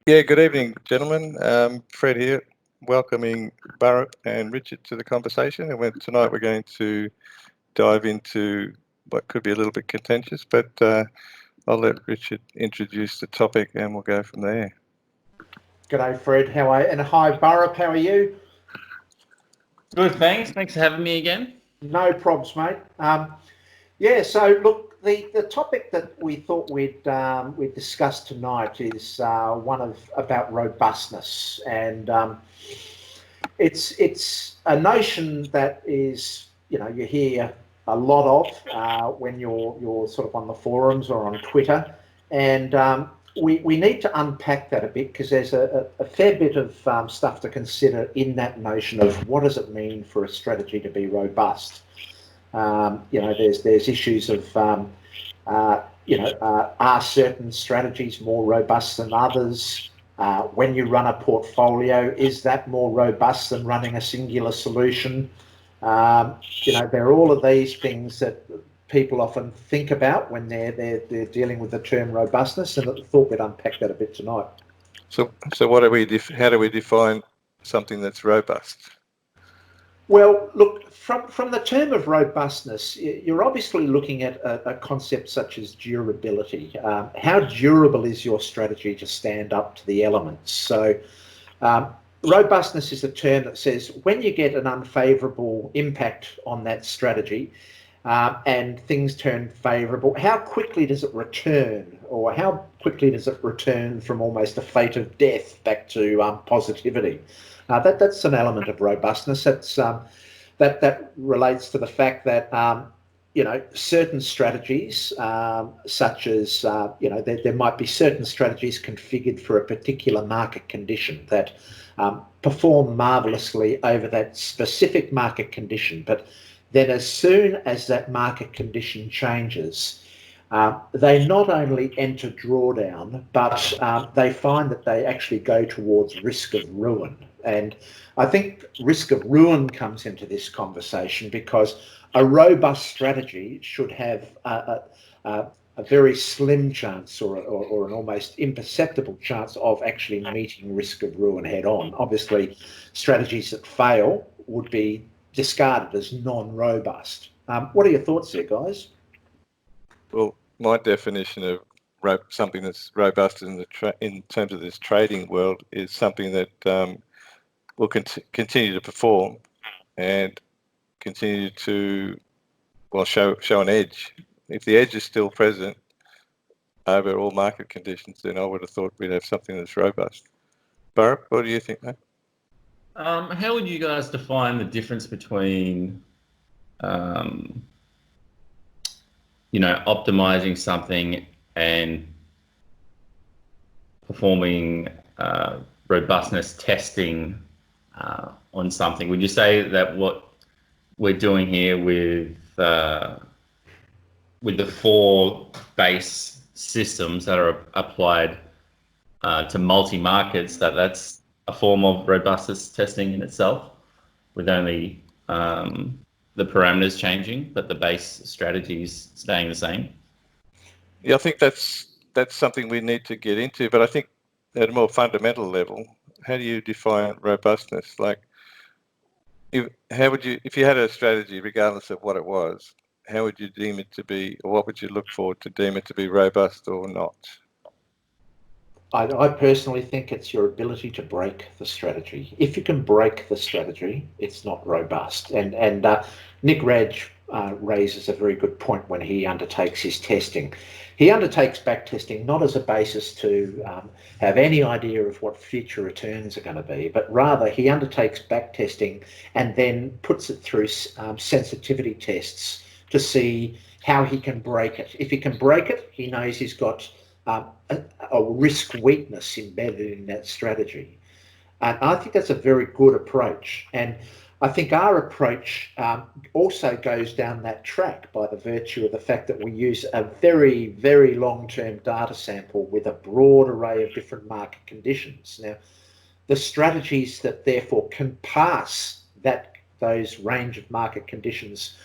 Yeah, good evening, gentlemen. Fred here, welcoming Burrup and Richard to the conversation. Tonight we're going to dive into what could be a little bit contentious, but I'll let Richard introduce the topic and we'll go from there. G'day, Fred. How are you? And hi, Burrup. How are you? Good, thanks. Thanks for having me again. No probs, mate. Yeah. So look, the topic that we thought we'd discuss tonight is one about robustness, and it's a notion that is you hear a lot of when you're sort of on the forums or on Twitter, and we need to unpack that a bit because there's a fair bit of stuff to consider in that notion of what does it mean for a strategy to be robust. There's issues of are certain strategies more robust than others? When you run a portfolio, is that more robust than running a singular solution? There are all of these things that people often think about when they're dealing with the term robustness, and I thought we'd unpack that a bit tonight. So how do we define something that's robust? Well, look, from the term of robustness, you're obviously looking at a concept such as durability. How durable is your strategy to stand up to the elements? So robustness is a term that says when you get an unfavourable impact on that strategy and things turn favourable, how quickly does it return, or how quickly does it return from almost a fate of death back to positivity? That's an element of robustness. That relates to the fact that certain strategies, such as there might be certain strategies configured for a particular market condition that perform marvellously over that specific market condition, but then as soon as that market condition changes, they not only enter drawdown, but they find that they actually go towards risk of ruin. And I think risk of ruin comes into this conversation because a robust strategy should have a very slim chance or an almost imperceptible chance of actually meeting risk of ruin head on. Obviously, strategies that fail would be discarded as non-robust. What are your thoughts there, guys? Well, my definition of something that's robust in terms of this trading world is something that will continue to perform and continue to show an edge. If the edge is still present over all market conditions, then I would have thought we'd have something that's robust. Burrup, what do you think, mate? How would you guys define the difference between optimizing something and performing robustness testing on something? Would you say that what we're doing here with the 4 base systems that are applied to multi-markets, that's a form of robustness testing in itself, with only the parameters changing, but the base strategies staying the same? Yeah, I think that's something we need to get into, but I think at a more fundamental level, how do you define robustness? Like, if you had a strategy, regardless of what it was, how would you deem it to be, or what would you look for to deem it to be robust or not? I personally think it's your ability to break the strategy. If you can break the strategy, it's not robust. And Nick Raj raises a very good point when he undertakes his testing. He undertakes back testing not as a basis to have any idea of what future returns are going to be, but rather he undertakes back testing and then puts it through sensitivity tests to see how he can break it. If he can break it, he knows he's got a risk weakness embedded in that strategy. And I think that's a very good approach. And I think our approach also goes down that track by the virtue of the fact that we use a very, very long-term data sample with a broad array of different market conditions. Now, the strategies that therefore can pass those range of market conditions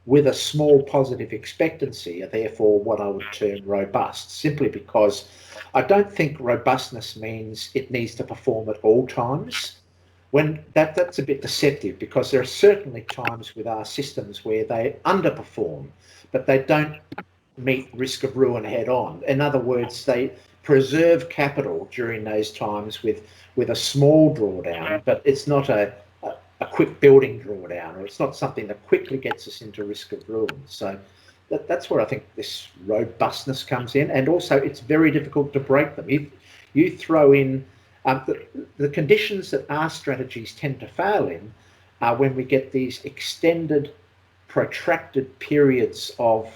with a small positive expectancy are therefore what I would term robust, simply because I don't think robustness means it needs to perform at all times. When that's a bit deceptive, because there are certainly times with our systems where they underperform, but they don't meet risk of ruin head on. In other words, they preserve capital during those times with a small drawdown, but it's not a quick building drawdown, or it's not something that quickly gets us into risk of ruin. So that's where I think this robustness comes in, and also it's very difficult to break them. If you throw in the conditions that our strategies tend to fail in are when we get these extended, protracted periods of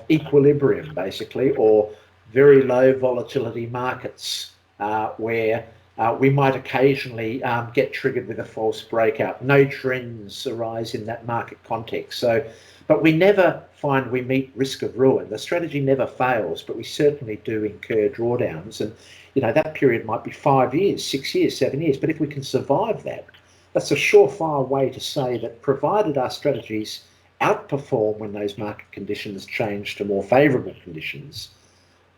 equilibrium, basically, or very low volatility markets, where we might occasionally get triggered with a false breakout. No trends arise in that market context. So, but we never find we meet risk of ruin. The strategy never fails, but we certainly do incur drawdowns. And, you know, that period might be 5 years, 6 years, 7 years. But if we can survive that, that's a surefire way to say that provided our strategies outperform when those market conditions change to more favourable conditions,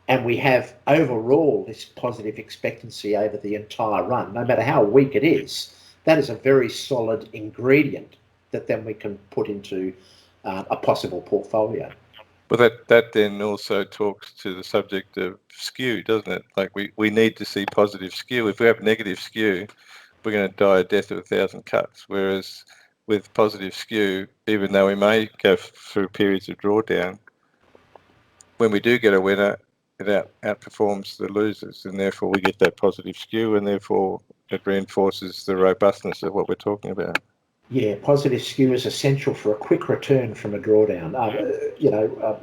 and we have overall this positive expectancy over the entire run, no matter how weak it is, that is a very solid ingredient that then we can put into a possible portfolio. But that then also talks to the subject of skew, doesn't it? Like we need to see positive skew. If we have negative skew, we're going to die a death of 1,000 cuts. Whereas with positive skew, even though we may go through periods of drawdown, when we do get a winner, it outperforms the losers, and therefore we get that positive skew, and therefore it reinforces the robustness of what we're talking about. Yeah, positive skew is essential for a quick return from a drawdown.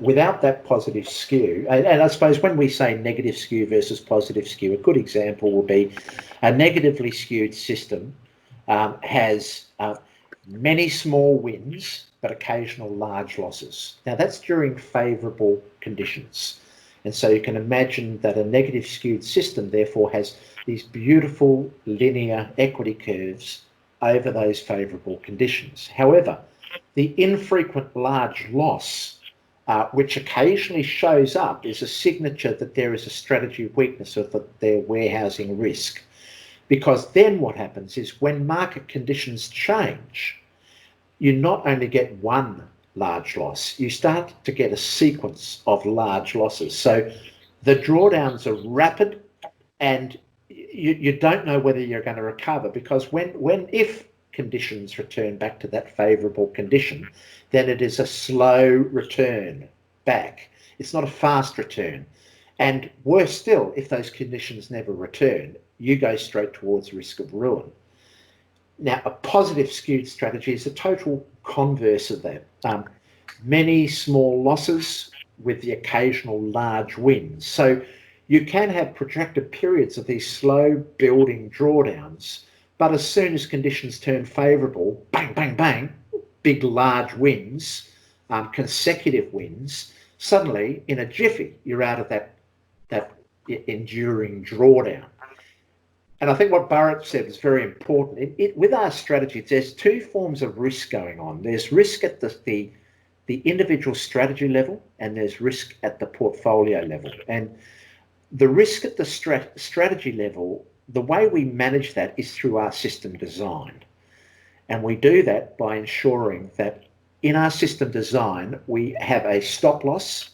Without that positive skew, and I suppose when we say negative skew versus positive skew, a good example will be a negatively skewed system has many small wins, but occasional large losses. Now that's during favourable conditions. And so you can imagine that a negative skewed system therefore has these beautiful linear equity curves over those favourable conditions. However, the infrequent large loss, which occasionally shows up, is a signature that there is a strategy weakness or that they're warehousing risk. Because then what happens is when market conditions change, you not only get one large loss, you start to get a sequence of large losses. So the drawdowns are rapid, and you don't know whether you're going to recover, because if conditions return back to that favourable condition, then it is a slow return back. It's not a fast return. And worse still, if those conditions never return, you go straight towards risk of ruin. Now, a positive skewed strategy is a total converse of that. Many small losses with the occasional large wins. So you can have protracted periods of these slow building drawdowns, but as soon as conditions turn favourable, bang, bang, bang, big large wins, consecutive wins, suddenly in a jiffy, you're out of that enduring drawdown. And I think what Burrup said is very important. With our strategy, there's two forms of risk going on. There's risk at the individual strategy level, and there's risk at the portfolio level. And the risk at the strategy level, the way we manage that is through our system design. And we do that by ensuring that in our system design, we have a stop loss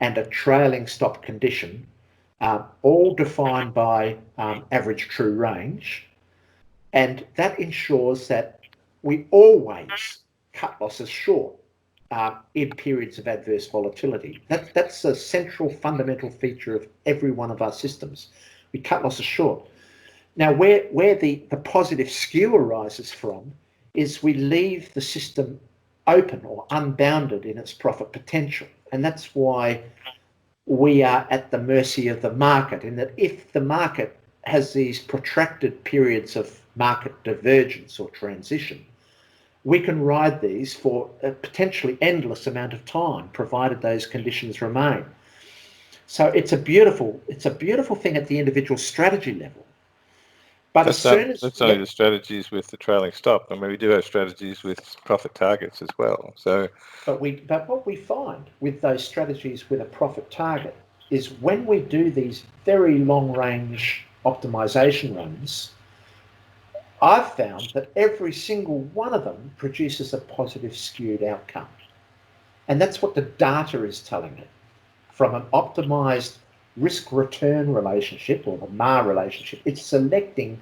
and a trailing stop condition, all defined by average true range. And that ensures that we always cut losses short in periods of adverse volatility. That's a central fundamental feature of every one of our systems. We cut losses short. Now, where the positive skew arises from is we leave the system open or unbounded in its profit potential. And that's why we are at the mercy of the market, in that if the market has these protracted periods of market divergence or transition, we can ride these for a potentially endless amount of time, provided those conditions remain. So it's a beautiful thing at the individual strategy level. But as soon as that's only the strategies with the trailing stop. I mean, we do have strategies with profit targets as well. So, but what we find with those strategies with a profit target is when we do these very long range optimization runs, I've found that every single one of them produces a positive skewed outcome. And that's what the data is telling me. From an optimized risk-return relationship, or the MAR relationship, it's selecting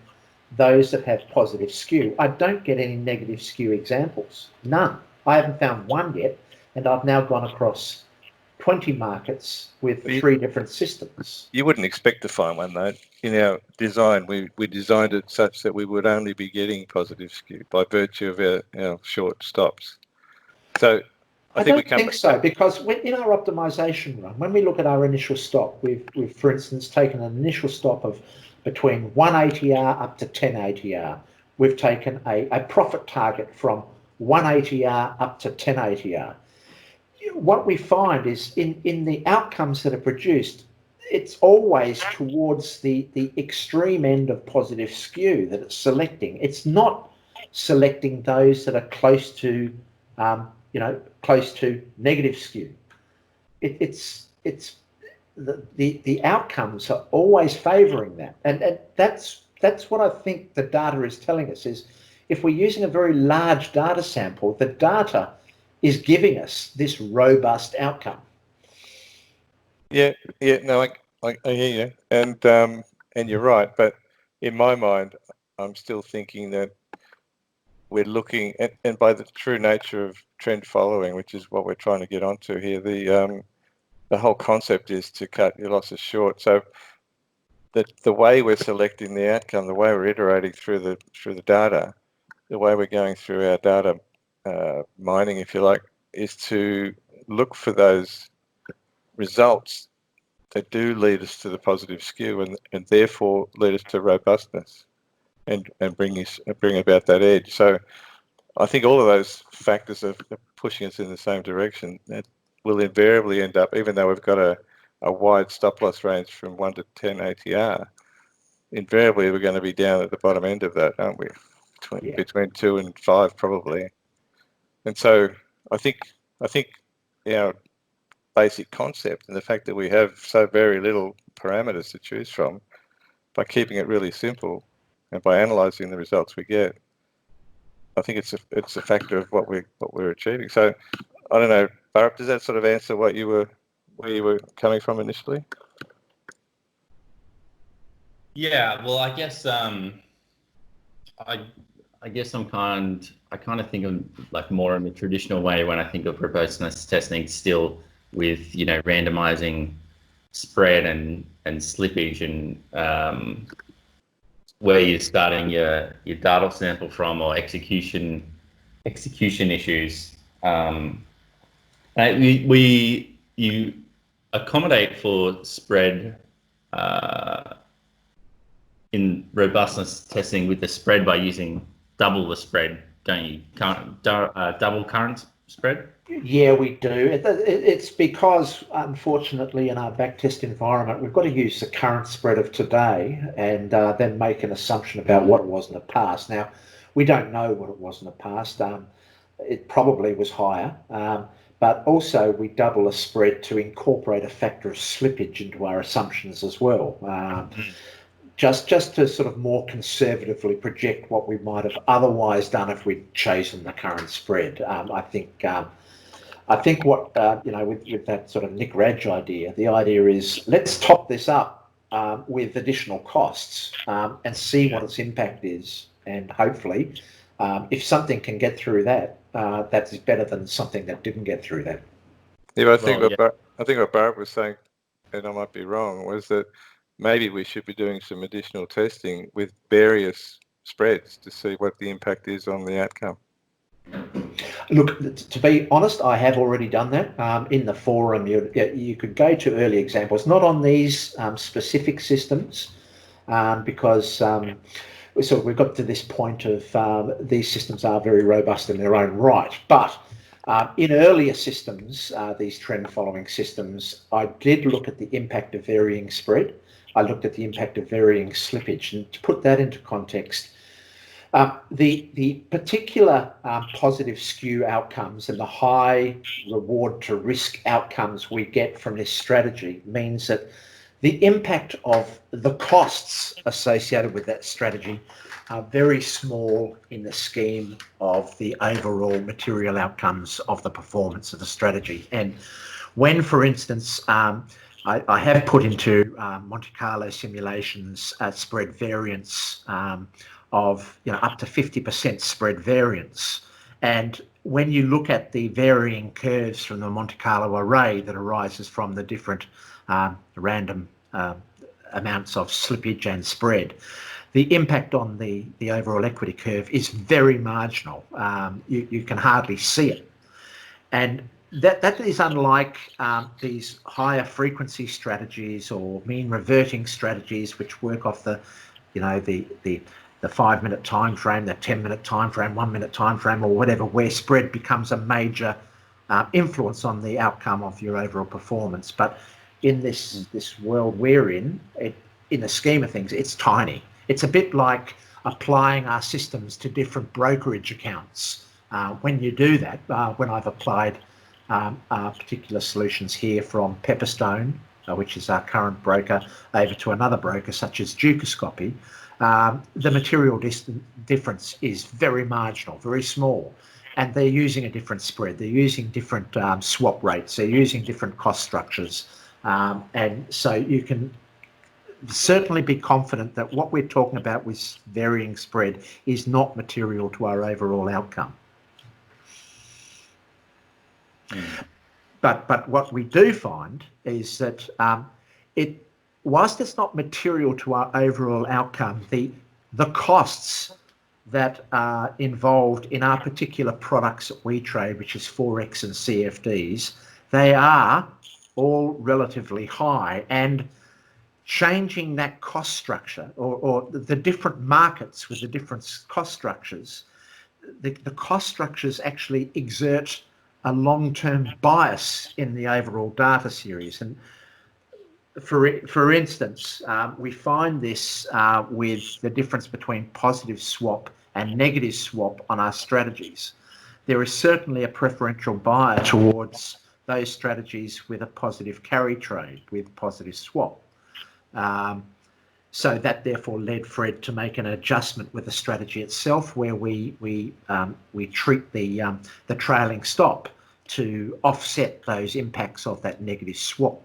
those that have positive skew. I don't get any negative skew examples. None. I haven't found one yet, and I've now gone across 20 markets with 3 different systems. You wouldn't expect to find one, though. In our design, we designed it such that we would only be getting positive skew by virtue of our short stops. So I don't think so, because in our optimization run, when we look at our initial stop, we've for instance, taken an initial stop of between 1 ATR up to 10 ATR. We've taken a profit target from 1 ATR up to 10 ATR. What we find is in the outcomes that are produced, it's always towards the extreme end of positive skew that it's selecting. It's not selecting those that are close to close to negative skew. It's the outcomes are always favouring that, and that's what I think the data is telling us. Is if we're using a very large data sample, the data is giving us this robust outcome. No, I hear you, and you're right. But in my mind, I'm still thinking that we're looking at, and by the true nature of trend following, which is what we're trying to get onto here, the whole concept is to cut your losses short. So the way we're selecting the outcome, the way we're iterating through the data, the way we're going through our data mining, if you like, is to look for those results that do lead us to the positive skew and therefore lead us to robustness and bring about that edge. So I think all of those factors are pushing us in the same direction. That will invariably end up, even though we've got a wide stop loss range from 1 to 10 ATR, invariably we're going to be down at the bottom end of that, aren't we? Between 2 and 5 probably. And so I think our basic concept and the fact that we have so very little parameters to choose from, by keeping it really simple and by analysing the results we get, I think it's a factor of what we're achieving. So I don't know, Burrup, does that sort of answer where you were coming from initially? Yeah, well, I guess I kind of think of like more in the traditional way when I think of robustness testing, still with randomizing spread and slippage and where you're starting your data sample from, or execution issues. You accommodate for spread in robustness testing with the spread by using double the spread, don't you? Double current spread? Yeah, we do. It's because, unfortunately, in our backtest environment, we've got to use the current spread of today and then make an assumption about what it was in the past. Now, we don't know what it was in the past. It probably was higher, but also we double a spread to incorporate a factor of slippage into our assumptions as well. Just to sort of more conservatively project what we might have otherwise done if we'd chosen the current spread. I think what with that sort of Nick Raj idea, the idea is let's top this up with additional costs and see what its impact is, and hopefully, if something can get through that, that is better than something that didn't get through that. Yeah, I think what Burrup was saying, and I might be wrong, was that maybe we should be doing some additional testing with various spreads to see what the impact is on the outcome. Look, to be honest, I have already done that in the forum. You could go to early examples, not on these specific systems, because we've got to this point of these systems are very robust in their own right. But in earlier systems, these trend following systems, I did look at the impact of varying spread. I looked at the impact of varying slippage. And to put that into context, the particular positive skew outcomes and the high reward to risk outcomes we get from this strategy means that the impact of the costs associated with that strategy are very small in the scheme of the overall material outcomes of the performance of the strategy. And when, for instance, I have put into Monte Carlo simulations spread variance of up to 50% spread variance. And when you look at the varying curves from the Monte Carlo array that arises from the different random amounts of slippage and spread, the impact on the overall equity curve is very marginal. You can hardly see it. And that is unlike these higher frequency strategies or mean reverting strategies, which work off the 5-minute time frame, the 10-minute time frame, 1-minute time frame, or whatever, where spread becomes a major influence on the outcome of your overall performance. But in this world we're in the scheme of things, it's tiny. It's a bit like applying our systems to different brokerage accounts. When you do that, when I've applied particular solutions here from Pepperstone, which is our current broker, over to another broker such as Dukascopy, the material difference is very marginal, very small. And they're using a different spread. They're using different swap rates. They're using different cost structures. And so you can certainly be confident that what we're talking about with varying spread is not material to our overall outcome. But what we do find is that whilst it's not material to our overall outcome, the costs that are involved in our particular products that we trade, which is Forex and CFDs, they are all relatively high, and changing that cost structure or the different markets with the different cost structures, the cost structures actually exert a long-term bias in the overall data series. And for instance, we find this with the difference between positive swap and negative swap on our strategies. There is certainly a preferential bias towards those strategies with a positive carry trade, with positive swap. So that therefore led Fred to make an adjustment with the strategy itself, where we treat the trailing stop to offset those impacts of that negative swap.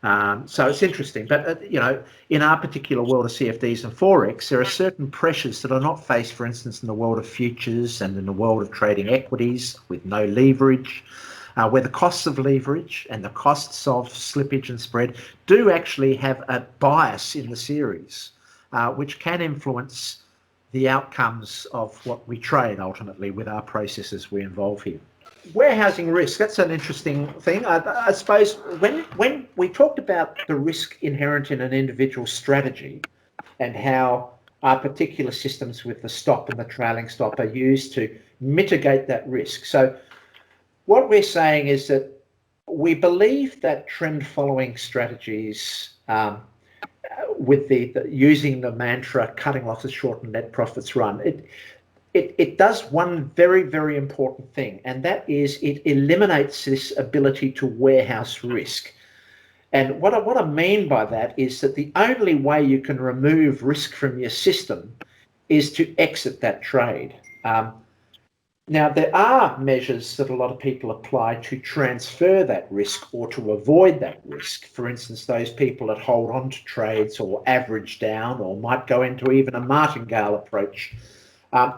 So it's interesting, but in our particular world of CFDs and Forex, there are certain pressures that are not faced, for instance, in the world of futures and in the world of trading equities with no leverage, where the costs of leverage and the costs of slippage and spread do actually have a bias in the series, which can influence the outcomes of what we trade ultimately with our processes we involve here. Warehousing risk, that's an interesting thing. I suppose when we talked about the risk inherent in an individual strategy and how our particular systems with the stop and the trailing stop are used to mitigate that risk. So what we're saying is that we believe that trend following strategies with using the mantra cutting losses short and net profits run, it does one very, very important thing, and that is it eliminates this ability to warehouse risk. And what I mean by that is that the only way you can remove risk from your system is to exit that trade. Now, there are measures that a lot of people apply to transfer that risk or to avoid that risk. For instance, those people that hold on to trades or average down or might go into even a martingale approach.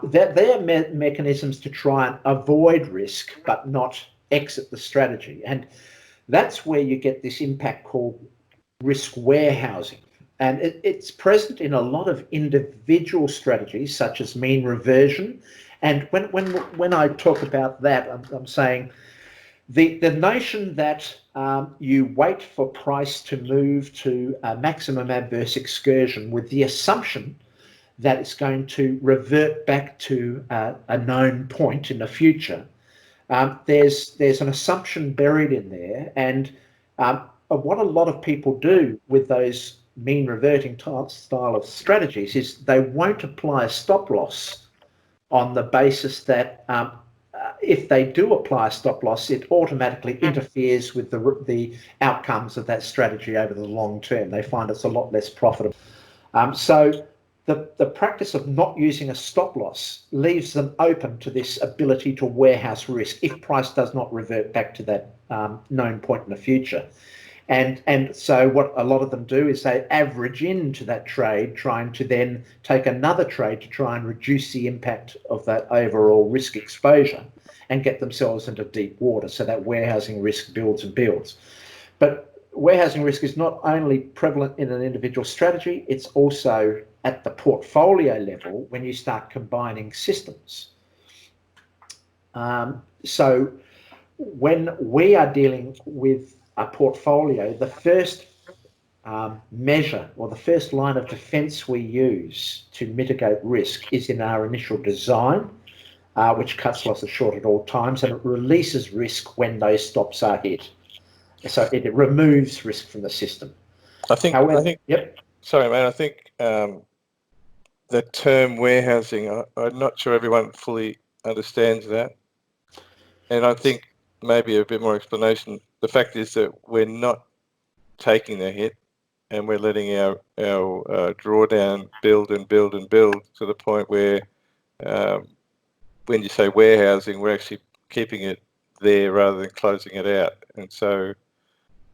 They're mechanisms to try and avoid risk but not exit the strategy. And that's where you get this impact called risk warehousing. And it's present in a lot of individual strategies such as mean reversion. And when I talk about that, I'm saying the notion that you wait for price to move to a maximum adverse excursion with the assumption that it's going to revert back to a known point in the future. There's an assumption buried in there, and what a lot of people do with those mean reverting style of strategies is they won't apply a stop loss on the basis that if they do apply a stop loss, it automatically interferes with the outcomes of that strategy over the long term. They find it's a lot less profitable. So the practice of not using a stop loss leaves them open to this ability to warehouse risk if price does not revert back to that known point in the future. And so what a lot of them do is they average into that trade, trying to then take another trade to try and reduce the impact of that overall risk exposure and get themselves into deep water. So that warehousing risk builds and builds. But warehousing risk is not only prevalent in an individual strategy, it's also at the portfolio level when you start combining systems. So when we are dealing with a portfolio, the first measure or the first line of defense we use to mitigate risk is in our initial design, which cuts losses short at all times, and it releases risk when those stops are hit. So it removes risk from the system. I think, yep. Sorry, mate, I think the term warehousing, I'm not sure everyone fully understands that. And I think maybe a bit more explanation. The fact is that we're not taking the hit and we're letting our drawdown build and build and build to the point where when you say warehousing, we're actually keeping it there rather than closing it out. And so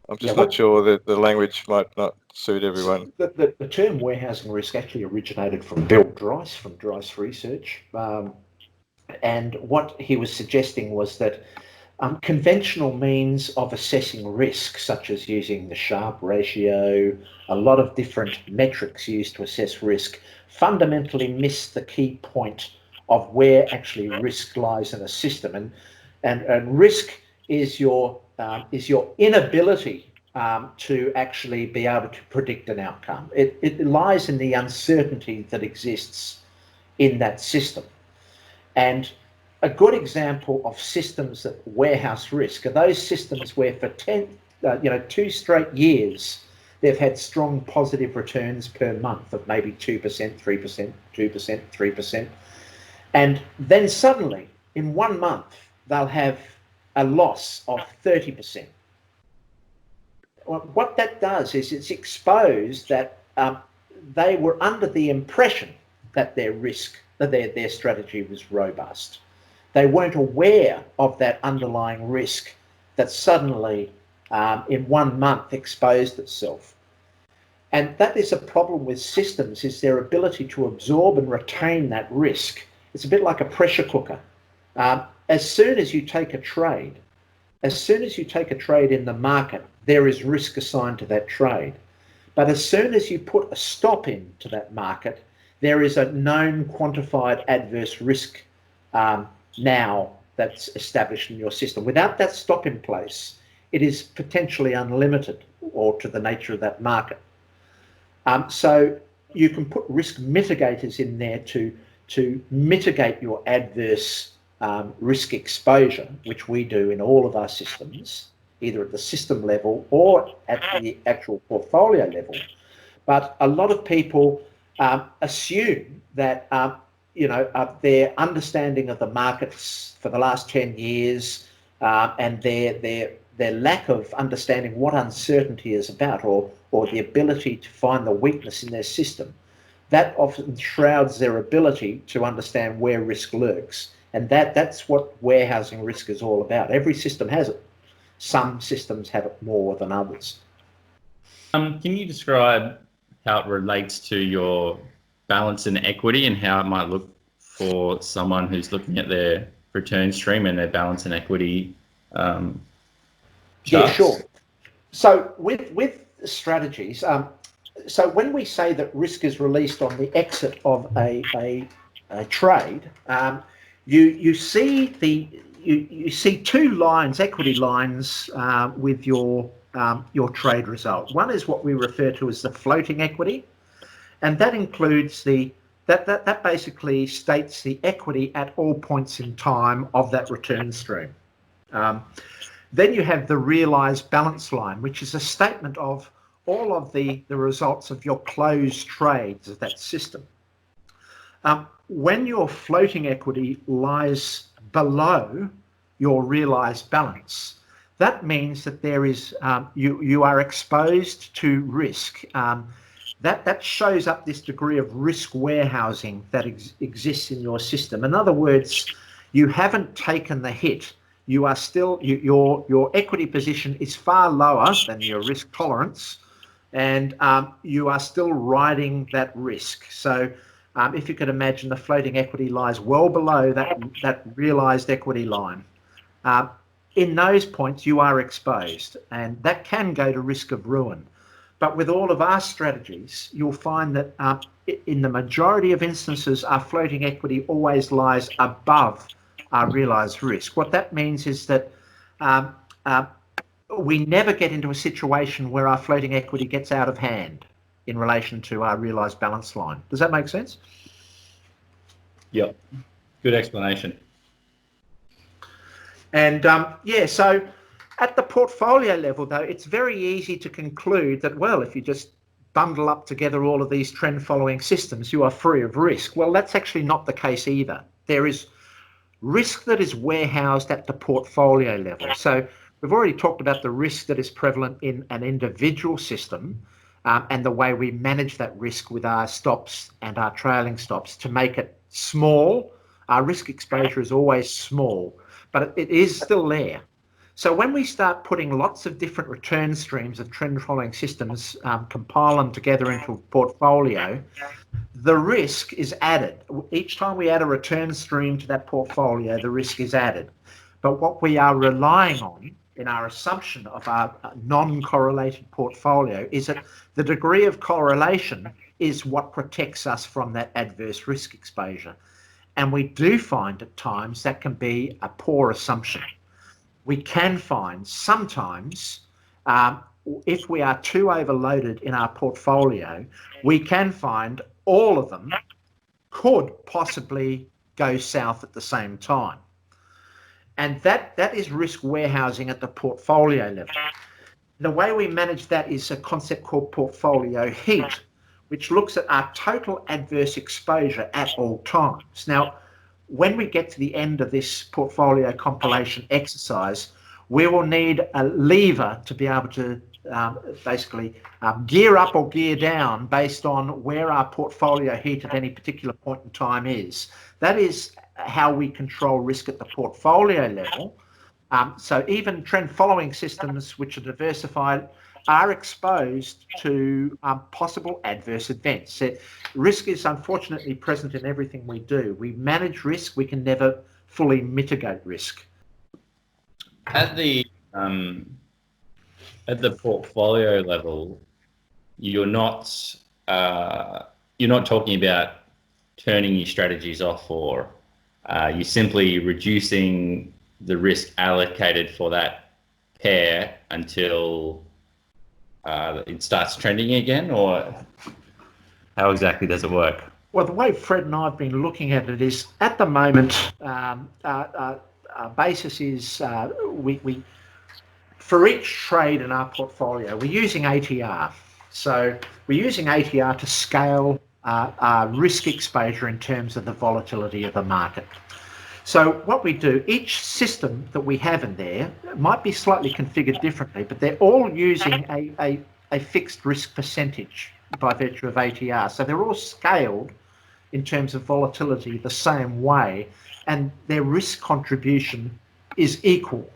I'm just not sure that the language might not suit everyone. The term warehousing risk actually originated from Bill Dryce, from Dryce Research. And what he was suggesting was that conventional means of assessing risk, such as using the Sharpe ratio, a lot of different metrics used to assess risk, fundamentally miss the key point of where actually risk lies in a system. And risk is your inability to actually be able to predict an outcome. It lies in the uncertainty that exists in that system. And a good example of systems that warehouse risk are those systems where for 2 straight years, they've had strong positive returns per month of maybe 2%, 3%, 2%, 3%. And then suddenly, in 1 month, they'll have a loss of 30%. What that does is it's exposed that they were under the impression that their strategy was robust. They weren't aware of that underlying risk that suddenly in 1 month exposed itself. And that is a problem with systems, is their ability to absorb and retain that risk. It's a bit like a pressure cooker. As soon as you take a trade in the market, there is risk assigned to that trade. But as soon as you put a stop into that market, there is a known quantified adverse risk now that's established in your system. Without that stop in place, it is potentially unlimited or to the nature of that market. So you can put risk mitigators in there to mitigate your adverse risk exposure, which we do in all of our systems, either at the system level or at the actual portfolio level. But a lot of people assume that their understanding of the markets for the last 10 years and their lack of understanding what uncertainty is about, or the ability to find the weakness in their system, that often shrouds their ability to understand where risk lurks. And that's what warehousing risk is all about. Every system has it. Some systems have it more than others. Can you describe how it relates to your balance in equity and how it might look for someone who's looking at their return stream and their balance in equity? Yeah, sure. So with strategies, so when we say that risk is released on the exit of a trade, you see two lines, equity lines, with your trade result. One is what we refer to as the floating equity, and that includes that basically states the equity at all points in time of that return stream. Then you have the realised balance line, which is a statement of all of the results of your closed trades of that system. When your floating equity lies below your realised balance, that means that there is you are exposed to risk. That shows up this degree of risk warehousing that exists in your system. In other words, you haven't taken the hit. You are still your equity position is far lower than your risk tolerance, and you are still riding that risk. So if you could imagine, the floating equity lies well below that realised equity line. In those points, you are exposed, and that can go to risk of ruin. But with all of our strategies, you'll find that in the majority of instances, our floating equity always lies above our realised risk. What that means is that we never get into a situation where our floating equity gets out of hand in relation to our realised balance line. Does that make sense? Yep. Good explanation. And yeah, so at the portfolio level, though, it's very easy to conclude that, well, if you just bundle up together all of these trend following systems, you are free of risk. Well, that's actually not the case either. There is risk that is warehoused at the portfolio level. So we've already talked about the risk that is prevalent in an individual system, and the way we manage that risk with our stops and our trailing stops to make it small. Our risk exposure is always small, but it is still there. So when we start putting lots of different return streams of trend following systems, compile them together into a portfolio, the risk is added. Each time we add a return stream to that portfolio, the risk is added. But what we are relying on in our assumption of our non-correlated portfolio is that the degree of correlation is what protects us from that adverse risk exposure. And we do find at times that can be a poor assumption. We can find sometimes, if we are too overloaded in our portfolio, we can find all of them could possibly go south at the same time. And that is risk warehousing at the portfolio level. The way we manage that is a concept called portfolio heat, which looks at our total adverse exposure at all times. Now, when we get to the end of this portfolio compilation exercise, we will need a lever to be able to basically gear up or gear down based on where our portfolio heat at any particular point in time is. That is how we control risk at the portfolio level. So even trend following systems which are diversified are exposed to possible adverse events. Risk is unfortunately present in everything we do. We manage risk, we can never fully mitigate risk. At the portfolio level, you're not talking about turning your strategies off, or you're simply reducing the risk allocated for that pair until it starts trending again, or how exactly does it work? Well, the way Fred and I have been looking at it is, at the moment, our basis is we for each trade in our portfolio, we're using ATR. So we're using ATR to scale our risk exposure in terms of the volatility of the market. So what we do, each system that we have in there might be slightly configured differently, but they're all using a fixed risk percentage by virtue of ATR. So they're all scaled in terms of volatility the same way, and their risk contribution is equal.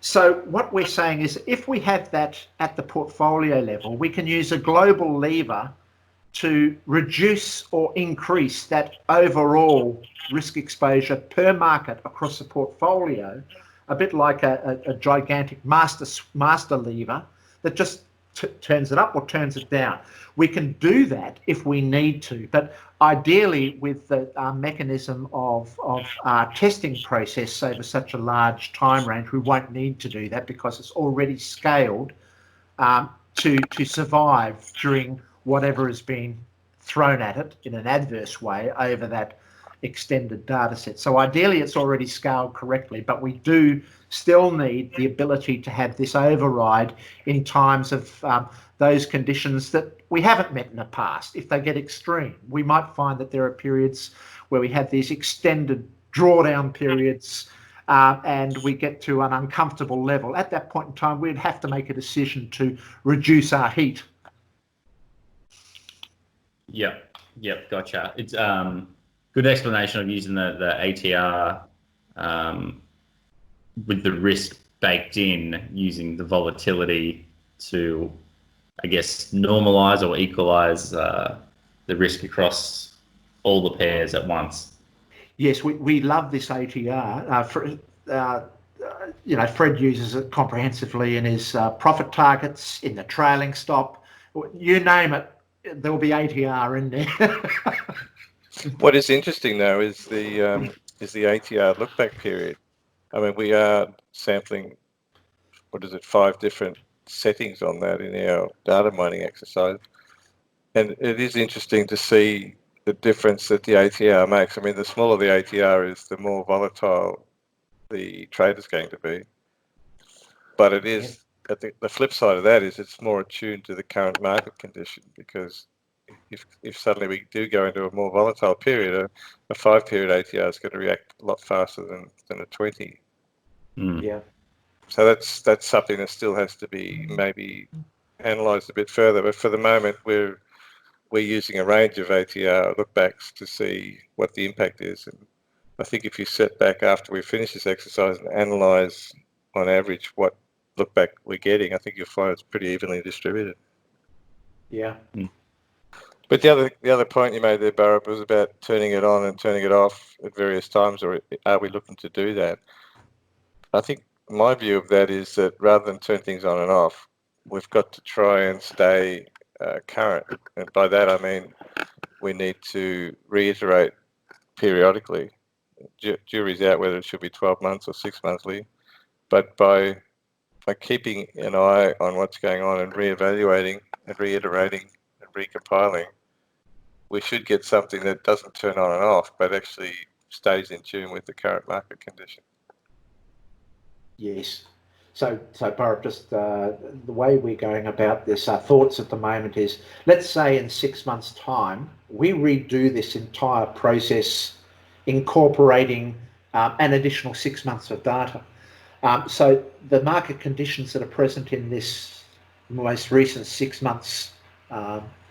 So what we're saying is, if we have that at the portfolio level, we can use a global lever to reduce or increase that overall risk exposure per market across the portfolio, a bit like a gigantic master lever that just turns it up or turns it down. We can do that if we need to, but ideally with the mechanism of our testing process over such a large time range, we won't need to do that because it's already scaled to survive during whatever has been thrown at it in an adverse way over that extended data set. So ideally it's already scaled correctly, but we do still need the ability to have this override in times of those conditions that we haven't met in the past. If they get extreme, we might find that there are periods where we have these extended drawdown periods and we get to an uncomfortable level. At that point in time, we'd have to make a decision to reduce our heat. Yep, gotcha. It's good explanation of using the ATR with the risk baked in, using the volatility to, I guess, normalize or equalize the risk across all the pairs at once. Yes, we love this ATR. Fred uses it comprehensively in his profit targets, in the trailing stop. You name it, there will be ATR in there. What is interesting though is the ATR look back period. I mean, we are sampling 5 different settings on that in our data mining exercise, and it is interesting to see the difference that the ATR makes. I mean, the smaller the ATR is, the more volatile the trade is going to be. But it is, I think the flip side of that is it's more attuned to the current market condition, because if suddenly we do go into a more volatile period, a 5-period ATR is going to react a lot faster than a 20. Yeah. So that's something that still has to be maybe analysed a bit further. But for the moment, we're using a range of ATR lookbacks to see what the impact is. And I think if you sit back after we finish this exercise and analyse on average what lookback we're getting, I think you'll find it's pretty evenly distributed. Yeah. But the other point you made there, Burrup, was about turning it on and turning it off at various times, or are we looking to do that? I think my view of that is that rather than turn things on and off, we've got to try and stay current. And by that I mean we need to reiterate periodically. Jury's out whether it should be 12 months or 6 monthly, but by keeping an eye on what's going on and reevaluating and reiterating and recompiling, we should get something that doesn't turn on and off, but actually stays in tune with the current market condition. Yes. So Burrup, just the way we're going about this, our thoughts at the moment is, let's say in 6 months' time, we redo this entire process, incorporating an additional 6 months of data. So the market conditions that are present in this most recent 6 months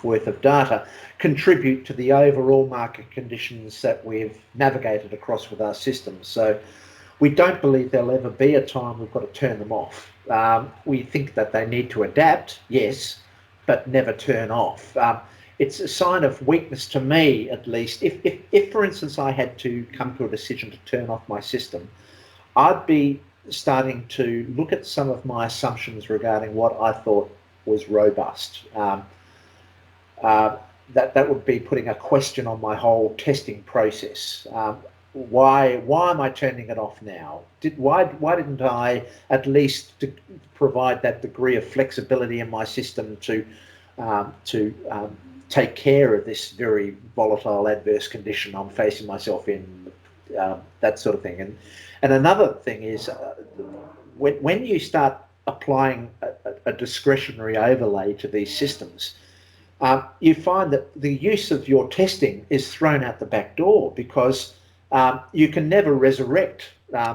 worth of data contribute to the overall market conditions that we've navigated across with our systems. So we don't believe there'll ever be a time we've got to turn them off. We think that they need to adapt, yes, but never turn off. It's a sign of weakness to me, at least. If, for instance, I had to come to a decision to turn off my system, I'd be starting to look at some of my assumptions regarding what I thought was robust. That would be putting a question on my whole testing process. Why am I turning it off now? Why didn't I at least provide that degree of flexibility in my system to take care of this very volatile adverse condition I'm facing myself in, that sort of thing. And another thing is when you start applying a discretionary overlay to these systems, you find that the use of your testing is thrown out the back door, because you can never resurrect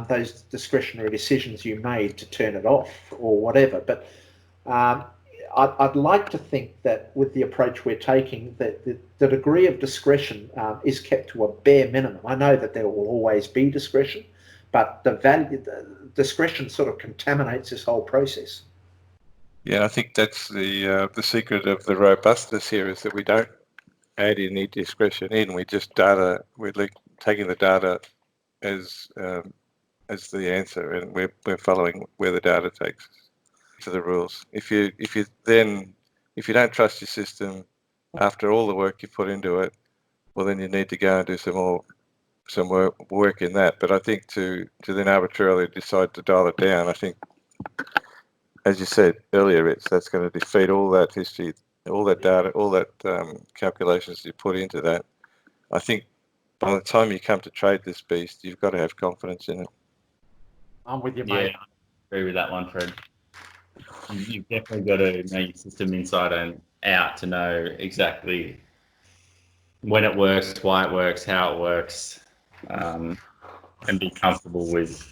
those discretionary decisions you made to turn it off or whatever. But I'd like to think that with the approach we're taking, that the degree of discretion is kept to a bare minimum. I know that there will always be discretion, but the discretion sort of contaminates this whole process. Yeah, I think that's the secret of the robustness here, is that we don't add any discretion in. We just we're taking the data as the answer, and we're following where the data takes us to the rules. If you don't trust your system after all the work you put into it, well, then you need to go and do some work in that. But I think to then arbitrarily decide to dial it down, I think, as you said earlier, that's going to defeat all that history, all that data, all that calculations you put into that. I think by the time you come to trade this beast, you've got to have confidence in it. I'm with you, Yeah, mate. I agree with that one, Fred. You've definitely got to know your system inside and out to know exactly when it works, why it works, how it works, and be comfortable with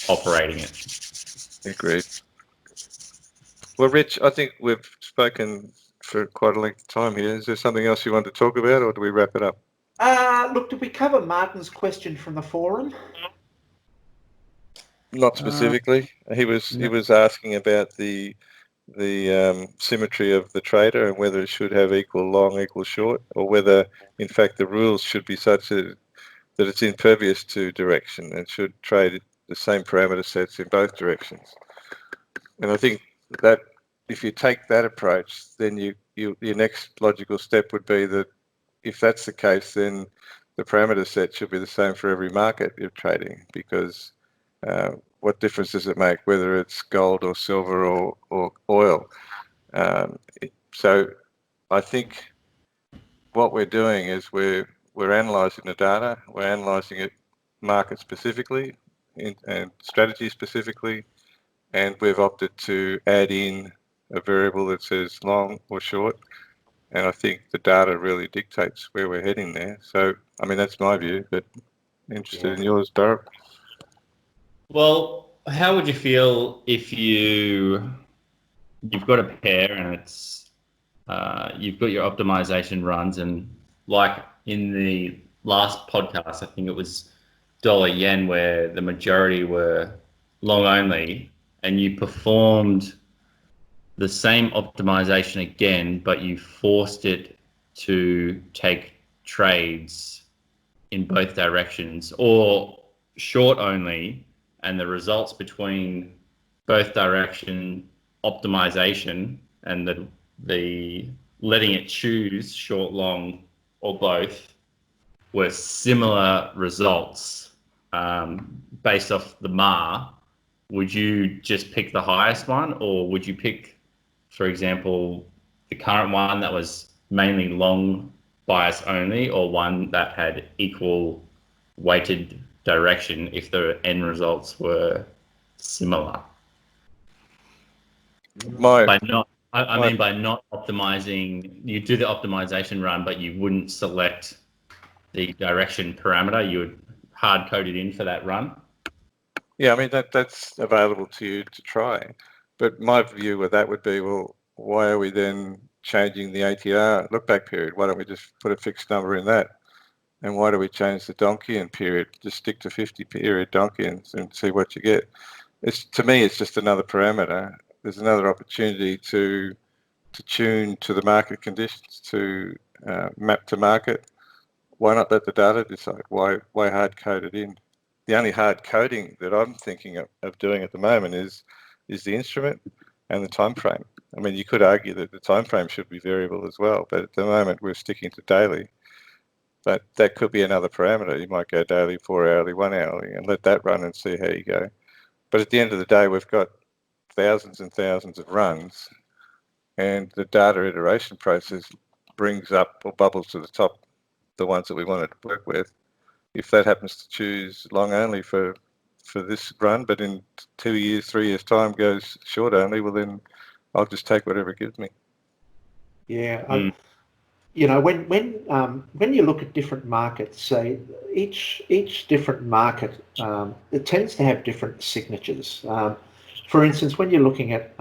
operating it. Agreed. Well, Rich, I think we've spoken for quite a length of time here. Is there something else you want to talk about, or do we wrap it up? Look, did we cover Martin's question from the forum? Not specifically. He was asking about the symmetry of the trader and whether it should have equal long, equal short, or whether, in fact, the rules should be such that it's impervious to direction and should trade the same parameter sets in both directions. And I think that if you take that approach, then your next logical step would be that if that's the case, then the parameter set should be the same for every market you're trading, because what difference does it make whether it's gold or silver or oil? So I think what we're doing is we're analysing the data, we're analysing it market specifically and strategy specifically, and we've opted to add in a variable that says long or short. And I think the data really dictates where we're heading there. So, I mean, that's my view, but interested in yours, Burrup. Well, how would you feel if you've got a pair and it's you've got your optimization runs, and like in the last podcast, I think it was dollar yen, where the majority were long only, and you performed the same optimization again, but you forced it to take trades in both directions, or short only, and the results between both direction optimization and the letting it choose short, long, or both were similar results based off the MAR. Would you just pick the highest one, or would you pick, for example, the current one that was mainly long bias only, or one that had equal weighted direction if the end results were similar? By not optimizing, you do the optimization run, but you wouldn't select the direction parameter. You would hard code it in for that run. Yeah, I mean, that's available to you to try. But my view with that would be, well, why are we then changing the ATR look-back period? Why don't we just put a fixed number in that? And why do we change the Donchian period? Just stick to 50-period Donchians and see what you get. To me, it's just another parameter. There's another opportunity to tune to the market conditions, to map to market. Why not let the data decide? Why hard code it in? The only hard coding that I'm thinking of doing at the moment is the instrument and the time frame. I mean, you could argue that the time frame should be variable as well, but at the moment we're sticking to daily. But that could be another parameter. You might go daily, 4 hourly, 1 hourly, and let that run and see how you go. But at the end of the day, we've got thousands and thousands of runs, and the data iteration process brings up or bubbles to the top the ones that we wanted to work with. If that happens to choose long only for this run, but in 2 years, 3 years' time goes short only, well then I'll just take whatever it gives me. Yeah, you know, when you look at different markets, say each different market, it tends to have different signatures. For instance, when you're looking at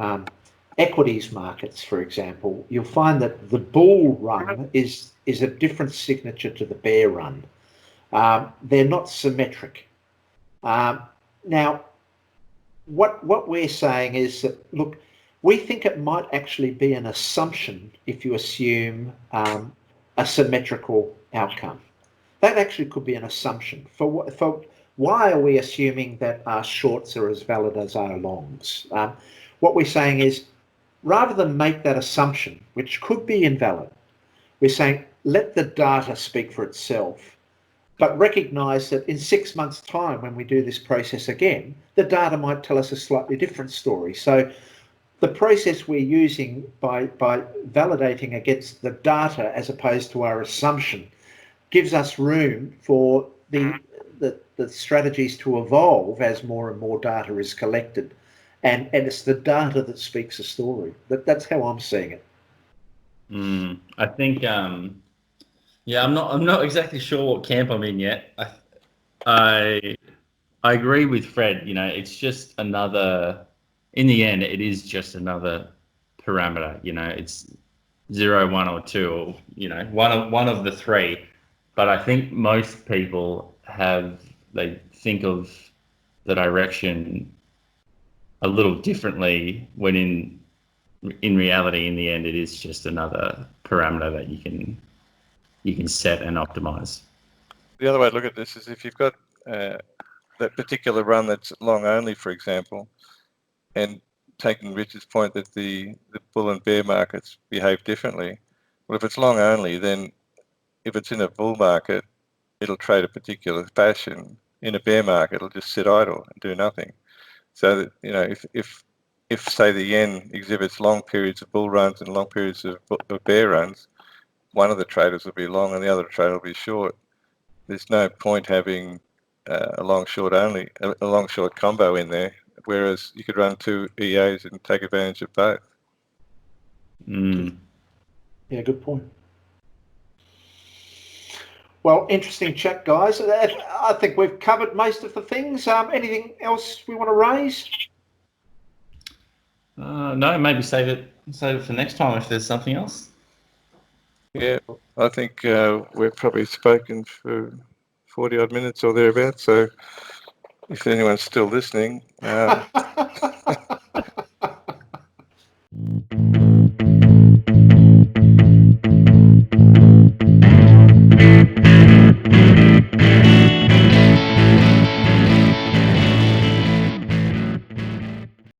equities markets, for example, you'll find that the bull run is a different signature to the bear run. They're not symmetric. Now, what we're saying is that, look, we think it might actually be an assumption if you assume a symmetrical outcome. That actually could be an assumption. For why are we assuming that our shorts are as valid as our longs? What we're saying is, rather than make that assumption, which could be invalid, we're saying let the data speak for itself, but recognise that in 6 months' time, when we do this process again, the data might tell us a slightly different story. So the process we're using by validating against the data as opposed to our assumption gives us room for the the strategies to evolve as more and more data is collected, and it's the data that speaks a story. That's how I'm seeing it. I think yeah, I'm not exactly sure what camp I'm in yet. I agree with Fred. You know, it's just another. In the end, it is just another parameter. You know, it's 0, 1, or 2, or one of the three. But I think most people they think of the direction a little differently when in reality, in the end, it is just another parameter that you can set and optimize. The other way to look at this is if you've got that particular run that's long only, for example, and taking Richard's point that the bull and bear markets behave differently. Well, if it's long only, then if it's in a bull market, it'll trade a particular fashion. In a bear market, it'll just sit idle and do nothing. So that, you know, if say the yen exhibits long periods of bull runs and long periods of bear runs, one of the traders will be long and the other trader will be short. There's no point having a long short combo in there, whereas you could run 2 EAs and take advantage of both. Yeah, good point. Well, interesting chat, guys. I think we've covered most of the things. Anything else we want to raise? No, maybe save it for next time if there's something else. Yeah, I think we've probably spoken for 40 odd minutes or thereabouts. So if anyone's still listening,